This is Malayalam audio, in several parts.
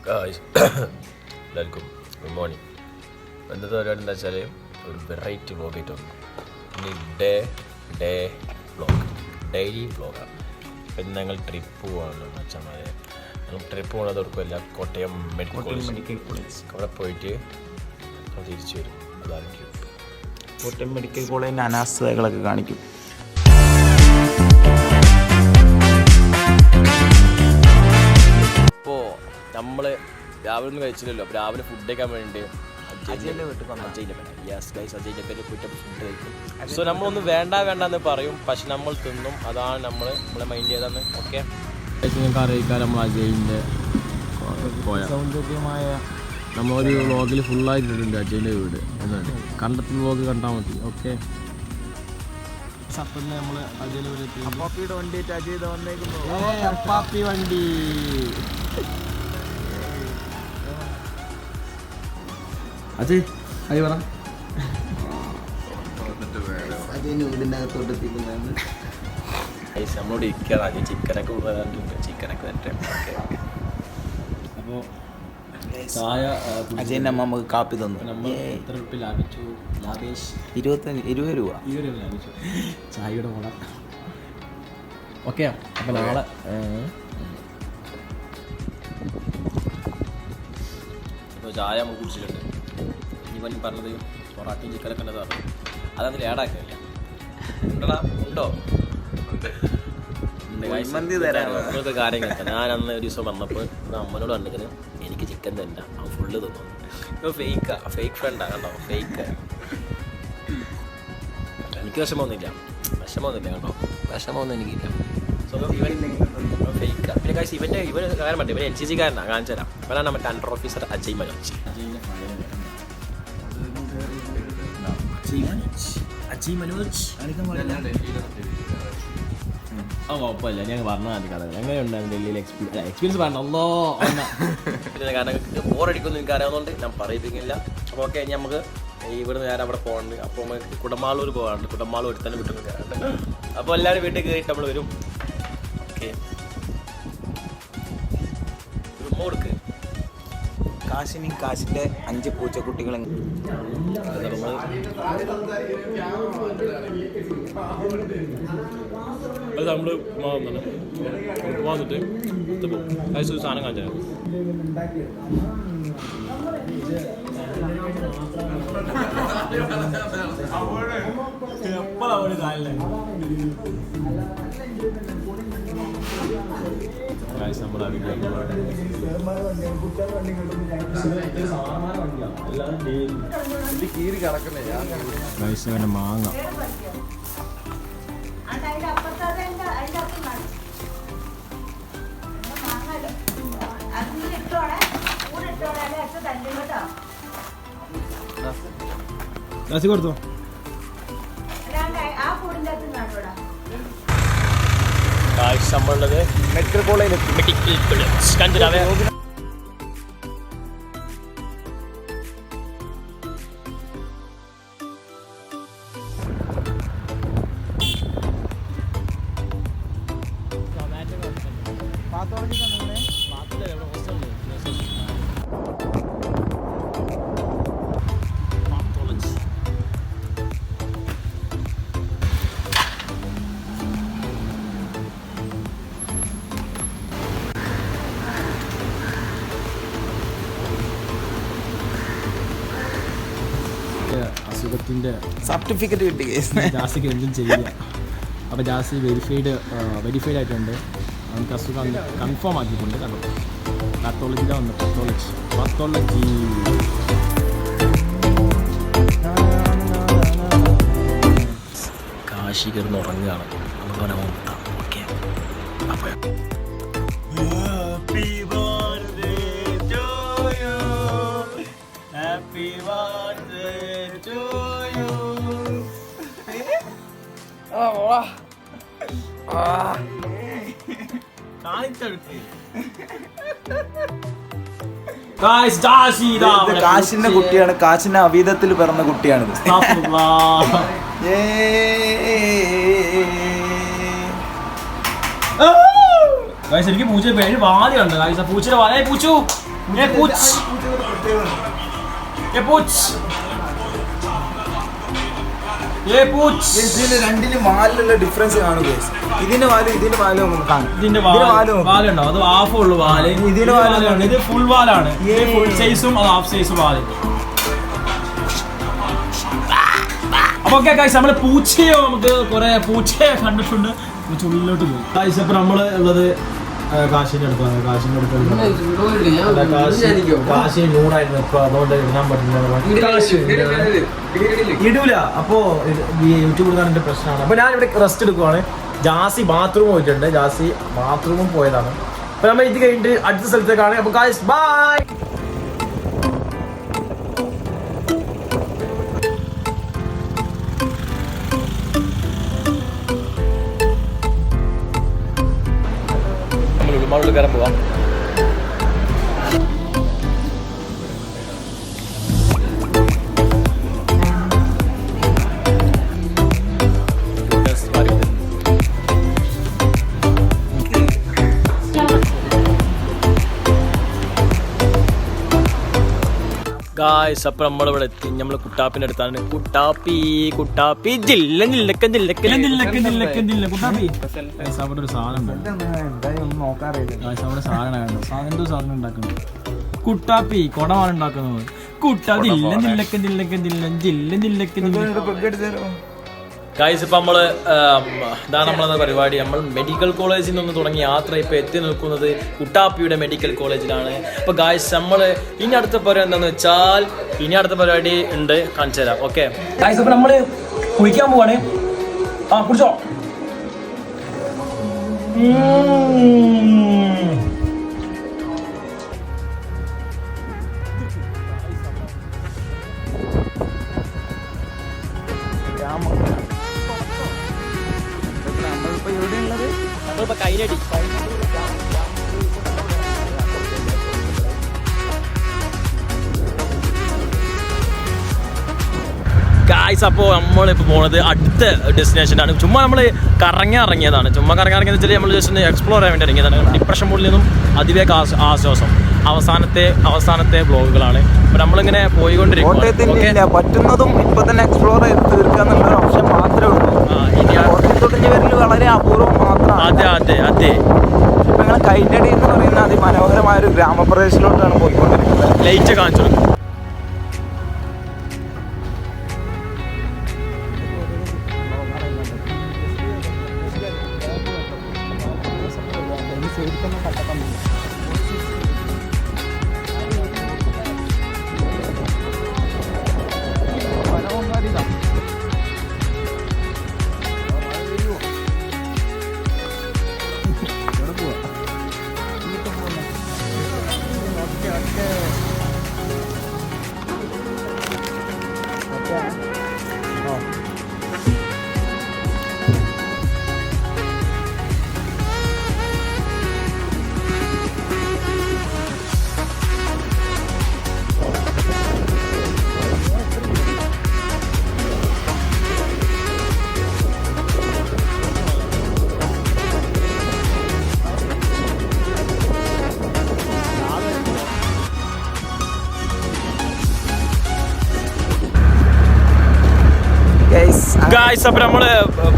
എല്ലാവർക്കും ഗുഡ് മോർണിംഗ്. ഇന്നത്തെ പരിപാടി എന്താ വെച്ചാൽ ഒരു വെറൈറ്റി വ്ളോഗായിട്ട് വന്നു. ഇനി ഡെയിലി വ്ളോഗാണ്. ഇപ്പം ഞങ്ങൾ ട്രിപ്പ് പോകാണല്ലോ മച്ചന്മാരെ. ഞങ്ങൾ ട്രിപ്പ് പോകുന്നത് ഓർക്കുമല്ല, കോട്ടയം മെഡിക്കൽ കോളേജ് അവിടെ പോയിട്ട് തിരിച്ചു വരും. അതാണ് ട്രിപ്പ്. കോട്ടയം മെഡിക്കൽ കോളേജിൻ്റെ അനാസ്ഥകളൊക്കെ കാണിക്കും. ഇപ്പോൾ നമ്മൾ രാവിലെ ഒന്നും കഴിച്ചില്ലല്ലോ. അപ്പോൾ രാവിലെ ഫുഡ് കഴിക്കാൻ വേണ്ടി അജയിൻ്റെ പേരിൽ പോയിട്ട് ഫുഡ് കഴിക്കും. സോ നമ്മളൊന്ന് വേണ്ടെന്ന് പറയും, പക്ഷെ നമ്മൾ തിന്നും. അതാണ് നമ്മളെ മൈൻഡ് ചെയ്താന്ന്. ഓക്കെ, നിങ്ങൾക്ക് അറിയിക്കാൻ നമ്മൾ അജയിൻ്റെ സൗന്ദര്യമായ നമ്മളൊരു വ്ളോഗിൽ ഫുള്ളായിട്ടുണ്ട് അജയിൻ്റെ വീട് എന്നാണ്. കണ്ടെത്തുന്ന വ്ളോഗ് കണ്ടാൽ മതി. ഓക്കെ, അപ്പം നമ്മൾ അജയിലെ വീട് അപ്പാപ്പിയുടെ വണ്ടിയായിട്ട് അജയ് വന്നേക്കുന്നു. അപ്പാപ്പി വണ്ടി. അജയ് അജയ് പറ. അജയൻ്റെ വീടിൻ്റെ അകത്തോട്ട് എത്തിക്കുന്നതാണ്. നമ്മളോട് ഇരിക്കുകയാണ്. അജയ് ചിക്കനൊക്കെ കൂടുതലുണ്ട്. ചിക്കനൊക്കെ തരട്ടെ. അപ്പോൾ ചായ അജയൻ്റെ അമ്മ നമുക്ക് കാപ്പി തന്നു. നമ്മൾ എത്ര രൂപ ലാഭിച്ചു? ലാഭേഷ് 20 രൂപ ലാഭിച്ചു ചായയുടെ കൂടെ. ഓക്കെ, അപ്പം നാളെ ഇപ്പോൾ ചായ നമ്മൾ കുടിച്ചിട്ടുണ്ട്. ഇനി പറഞ്ഞത് പൊറാട്ടയും ചിക്കനൊക്കെ ഉണ്ടെന്ന് പറഞ്ഞു. അതതിൽ ഏടാക്കില്ല. ഉണ്ടോ? ഇങ്ങനത്തെ കാര്യങ്ങളൊക്കെ ഞാൻ അന്ന് ഒരു ദിവസം വന്നപ്പോൾ അമ്മനോട് കണ്ടിങ്ങനെ എനിക്ക് ചിക്കൻ തന്നെ അവൻ ഫുള്ള് തിന്നു. ഇപ്പോൾ ഫേക്ക് ഫ്രണ്ടാണ് കണ്ടോ, ഫേക്ക്. എനിക്ക് വിഷമമൊന്നുമില്ല കേട്ടോ, വിഷമമൊന്നും എനിക്കില്ല. സോ ഇവൻ ഫേക്ക്. പിന്നെ കാശ് ഇവൻ കാര്യം പറ്റും. ഇവൻ NCC കാരനാണ്. കാണിച്ചു തരാം. ഇവനാണ് മറ്റേ അണ്ടർ ഓഫീസർ അജയ് മനോജ്. കുഴപ്പമില്ല, ഞാൻ പറഞ്ഞാൽ മതി കഥകൾ. എങ്ങനെയുണ്ടായിരുന്നു ഡൽഹിയിൽ എക്സ്പീരിയൻസ് പറഞ്ഞല്ലോ. പിന്നെ കാരണം ബോറടിക്കുമെന്ന് എനിക്ക് അറിയാവുന്നതുകൊണ്ട് ഞാൻ പറയിപ്പിക്കില്ല. അപ്പോൾ ഓക്കെ, ഇനി നമുക്ക് ഇവിടുന്ന് നേരെ അവിടെ പോകാനുണ്ട്. അപ്പോൾ നമുക്ക് കുടമാളൂർ പോകാനുണ്ട്. കുടമാളൂർ ഒരുത്തന്നെ വിട്ടു കയറാനുണ്ട്. അപ്പോൾ എല്ലാവരും വീട്ടിൽ കയറിയിട്ട് നമ്മൾ വരും. ഓക്കെ, ഉമ്മ കൊടുക്ക്. കാശിൻ്റെ 5 പൂച്ചക്കുട്ടികളെ അത് നമ്മൾ വന്നിട്ട് സാധനം കാണിച്ചു. മാങ്ങ കൊടുത്തോ. നമ്മളുള്ളത് മെഡിക്കൽ കോളേജിൽ കണ്ടിട്ടാവേ. അസുഖത്തിൻ്റെ സർട്ടിഫിക്കറ്റ് കിട്ടി. ജാസിക്ക് എന്തും ചെയ്യാം. അപ്പോൾ ജാസി വെരിഫൈഡ് ആയിട്ടുണ്ട്. നമുക്ക് അസുഖം കൺഫേം ആക്കിയിട്ടുണ്ട്. കണ്ടോ, പാത്തോളജിയിലാണ് വന്നത്. പാത്തോളജി കാശി കിടന്ന് ഉറങ്ങുകയാണ്. നമുക്ക് അവനെ നോക്കാം. ഓക്കെ, അപ്പോൾ കാശിന്റെ കുട്ടിയാണ്. കാശിന്റെ അവീതത്തിൽ പിറന്ന കുട്ടിയാണിത്. എനിക്ക് പൂച്ച പേര് വാദിയുണ്ട്. പൂച്ചയുടെ വാല പൂച്ചു രണ്ടിന് വാലിലുള്ള ഡിഫറൻസ് കാണും. ഇതിന്റെ വാലും നമുക്ക് കാണും. ഇതിന്റെ വാലുണ്ടോ? അത് ഹാഫ് ഉള്ളു വാല്. ഇതിന്റെ വാലാണ്. ഇത് ഫുൾ വാലാണ്. ഫുൾ സൈസും അത് ഹാഫ് സൈസും വാല്. അപ്പൊ ഓക്കെ ഗൈസ്, നമ്മള് പൂച്ചയോ നമുക്ക് കുറെ പൂച്ചയെ കണ്ടിട്ടുണ്ട്. ഉള്ളിലോട്ട് പോയി ഗൈസ്. അപ്പൊ നമ്മള് ഉള്ളത് കാശിന്റെ അടുത്താണ്. കാശിന്റെ അടുത്ത് കാശി നൂറായിരുന്നു. ഇപ്പൊ അതുകൊണ്ട് ഇടാൻ പറ്റില്ല, ഇടൂല. അപ്പോ യൂട്യൂബ് ഇടാൻ എന്റെ പ്രശ്നമാണ്. അപ്പൊ ഞാൻ ഇവിടെ റെസ്റ്റ് എടുക്കുവാണ്. ജാസി ബാത്റൂം പോയിട്ടുണ്ട്. ജാസി ബാത്റൂമും പോയതാണ്. അപ്പൊ നമ്മൾ ഇത് കഴിഞ്ഞിട്ട് അടുത്ത സ്ഥലത്തേക്കാണ്. അപ്പൊ ഗൈസ് ബൈ. നമ്മൾ കയറാൻ പോവാം. ഗായ്സ്, അപ്പം നമ്മളിവിടെ എത്തി. നമ്മൾ കുട്ടാപ്പിന്റെ അടുത്താണ്. കുട്ടാപ്പി ജില്ല നില്ലക്ക നില്ലക്ക നില്ലക്ക നില്ലക്ക നില്ല കുട്ടാപ്പി. അവിടെ ഒരു സാധനം അവിടെ സാധനം എന്തോ സാധനം ഉണ്ടാക്കുന്നത്. കുട്ടാപ്പി കുടമാണ് ഉണ്ടാക്കുന്നത്. കുട്ടാപ്പി ഇല്ല നില്ലക്ക നില്ലക്ക നില്ല ജില്ല നില്ലക്ക നില്ല. ഗായ്സ്, ഇപ്പം നമ്മൾ ഇതാണ് നമ്മളെന്ന പരിപാടി. നമ്മൾ മെഡിക്കൽ കോളേജിൽ നിന്ന് തുടങ്ങിയ യാത്ര ഇപ്പോൾ എത്തി നിൽക്കുന്നത് കുട്ടാപ്പിയുടെ മെഡിക്കൽ കോളേജിലാണ്. അപ്പോൾ ഗായ്സ്, നമ്മൾ ഇനി അടുത്ത പരിപാടി എന്താണെന്ന് വെച്ചാൽ ഇനി അടുത്ത പരിപാടി ഉണ്ട്, കാണിച്ചു തരാം. ഓക്കെ ഗായ്സ്, അപ്പോൾ നമ്മൾ കുളിക്കാൻ പോവാണ്. കുടിച്ചോ. നമ്മളിപ്പോൾ കൈരടി ഗായ്സ്. അപ്പോൾ നമ്മളിപ്പോൾ പോകുന്നത് അടുത്ത ഡെസ്റ്റിനേഷനാണ്. ചുമ്മാ നമ്മൾ ഇറങ്ങിയതാണ്. ചുമ്മാ കറങ്ങിയെന്ന് വെച്ചാൽ നമ്മൾ ജസ്റ്റ് ഒന്ന് എക്സ്പ്ലോർ ചെയ്യാൻ വേണ്ടി ഇറങ്ങിയതാണ്. ഡിപ്രഷൻ മൂഡിൽ നിന്നും അതിവേഗ ആശ്വാസം അവസാനത്തെ ബ്ലോഗുകളാണ്. അപ്പോൾ നമ്മളിങ്ങനെ പോയിക്കൊണ്ടിരിക്കും. പറ്റുന്നതും ഇപ്പൊ തന്നെ എക്സ്പ്ലോർ ചെയ്ത് തീർക്കാന്നുള്ള ഓപ്ഷൻ മാത്രമേ ഉള്ളൂ. വളരെ അപൂർവം മാത്രമാണ്. അതെ. ഇപ്പൊ നിങ്ങൾ കൈനടി എന്ന് പറയുന്ന അതിമനോഹരമായ ഒരു ഗ്രാമപ്രദേശത്തിലോട്ടാണ് പോയിക്കൊണ്ടിരിക്കുന്നത്. ലൈറ്റ് കാണിച്ചു കൊടുക്കും. ഗായ്സ്, അപ്പോൾ നമ്മൾ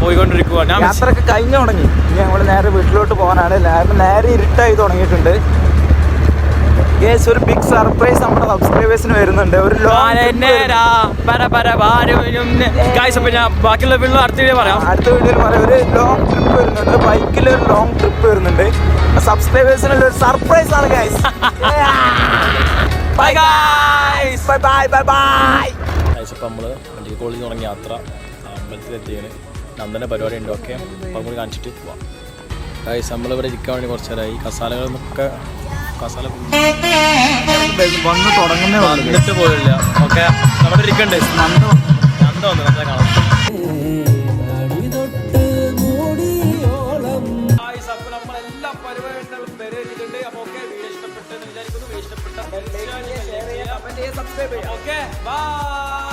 പോയിക്കൊണ്ടിരിക്കുകയാണ്. യാത്രയൊക്കെ കഴിഞ്ഞു തുടങ്ങി. ഇനി ഞങ്ങൾ നേരെ വീട്ടിലോട്ട് പോകാനാണ്. നേരെ ഇരുട്ടായി തുടങ്ങിയിട്ടുണ്ട്. ഒരു ബിഗ് സർപ്രൈസ് നമ്മുടെ സബ്സ്ക്രൈബേഴ്സിന് വരുന്നുണ്ട്. ഒരു ബാക്കിയുള്ള വീട്ടിൽ അടുത്ത വീഡിയോയിൽ പറയാം. ഒരു ലോങ് ട്രിപ്പ് വരുന്നുണ്ട്. ബൈക്കിൽ ഒരു ലോങ് ട്രിപ്പ് വരുന്നുണ്ട്. സബ്സ്ക്രൈബേഴ്സിനുള്ള ഒരു സർപ്രൈസ് ആണ് guys. Bye guys. Bye bye bye bye. Guys, അപ്പോൾ നമ്മൾ മെഡിക്കൽ കോളേജിൽ തുടങ്ങിയ യാത്ര അമ്പലത്തിലെത്തിയാണ്. നന്ദൻ്റെ പരിപാടി ഉണ്ട്. ഓക്കെ, അപ്പം കൂടി കാണിച്ചിട്ട് പോവാം. ഗൈസ്, നമ്മളിവിടെ ഇരിക്കാൻ വേണ്ടി കുറച്ച് നേരമായി. കസാലകളൊക്കെ വന്നിട്ട് പോയില്ല. ഓക്കെ, നമ്മുടെ ഇരിക്കണ്ടേ നന്ദ വന്നു. നമ്മളെ കാണാം. അപ്പോൾ നമ്മളെല്ലാം പരിപാടികളും പേര് വെച്ചിട്ടുണ്ട്. അപ്പോൾ ഓക്കെ, വീഡിയോ ഇഷ്ടപ്പെട്ടെന്ന് വിചാരിക്കുന്നു. ഇഷ്ടപ്പെട്ട ഓക്കെ ബൈ.